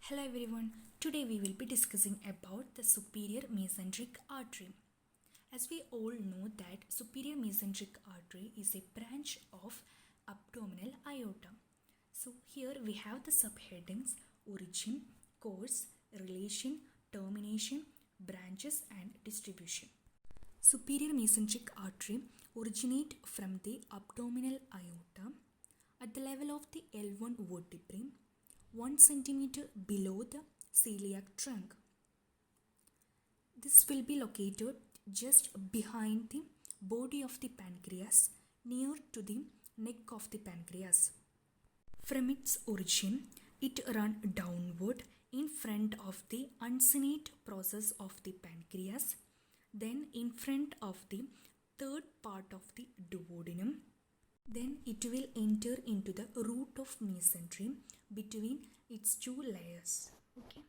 Hello everyone, today we will be discussing about the superior mesenteric artery. As we all know that superior mesenteric artery is a branch of abdominal aorta. So here we have the subheadings origin, course, relation, termination, branches and distribution. Superior mesenteric artery originate from the abdominal aorta at the level of the L1 vertebrae 1 centimeter below the celiac trunk. This will be located just behind the body of the pancreas near to the neck of the pancreas. From its origin, it runs downward in front of the uncinate process of the pancreas, then in front of the third part of the duodenum. Then it will enter into the root of mesentery between its two layers. Okay.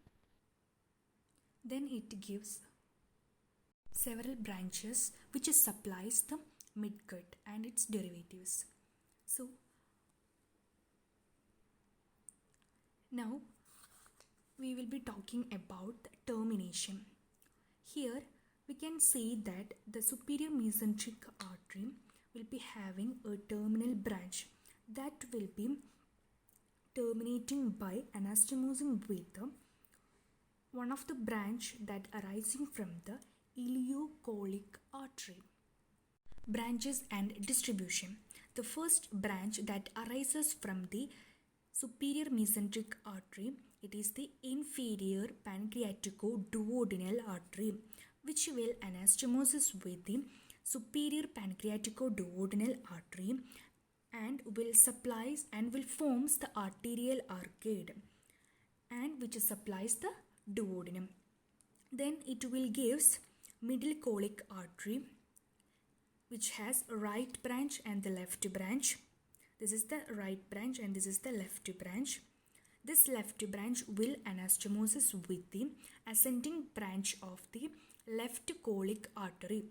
Then it gives several branches which supplies the midgut and its derivatives. So now we will be talking about the termination. Here we can see that the superior mesenteric artery will be having a terminal branch that will be terminating by anastomosing with one of the branch that arising from the ileocholic artery. Branches and distribution. The first branch that arises from the superior mesenteric artery, it is the inferior pancreatico-duodenal artery, which will anastomosis with the superior pancreatico-duodenal artery and will supplies and will forms the arterial arcade and which supplies the duodenum. Then it will gives middle cholic artery which has a right branch and the left branch. This is the right branch and this is the left branch. This left branch will anastomosis with the ascending branch of the left cholic artery.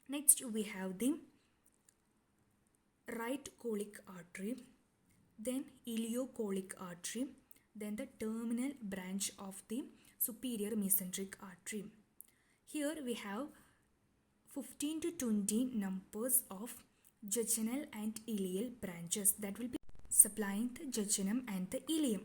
Next we have the right cholic artery, then ileocholic artery, then the terminal branch of the superior mesenteric artery. Here we have 15 to 20 numbers of jejunal and ileal branches that will be supplying the jejunum and the ileum.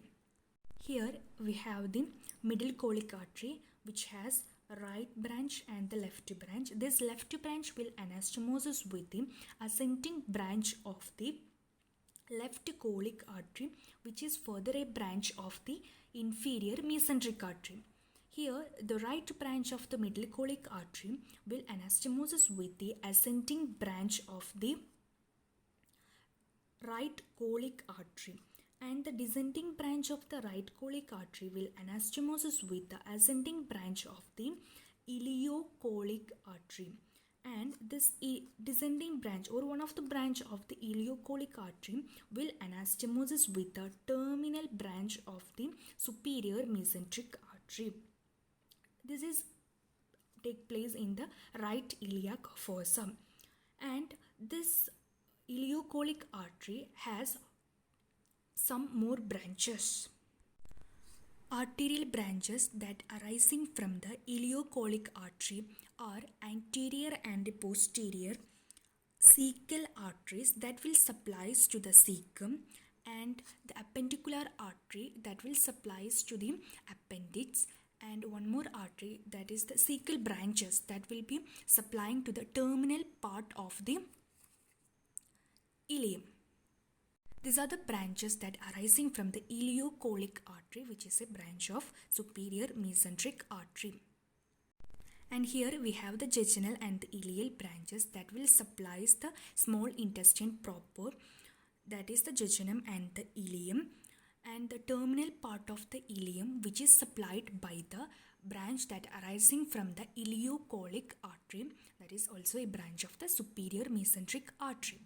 Here we have the middle cholic artery which has right branch and the left branch. This left branch will anastomosis with the ascending branch of the left cholic artery which is further a branch of the inferior mesenteric artery. Here the right branch of the middle cholic artery will anastomosis with the ascending branch of the right cholic artery, and the descending branch of the right cholic artery will anastomosis with the ascending branch of the ileocholic artery, and this descending branch or one of the branch of the ileocholic artery will anastomosis with the terminal branch of the superior mesenteric artery. This is take place in the right iliac fossa, and this ileocholic artery has some more branches. Arterial branches that arising from the ileocholic artery are anterior and posterior cecal arteries that will supplies to the cecum, and the appendicular artery that will supplies to the appendix, and one more artery that is the cecal branches that will be supplying to the terminal part of the ileum. These are the branches that arising from the ileocholic artery, which is a branch of superior mesenteric artery. And here we have the jejunal and the ileal branches that will supplies the small intestine proper, that is the jejunum and the ileum, and the terminal part of the ileum which is supplied by the branch that arising from the ileocholic artery, that is also a branch of the superior mesenteric artery.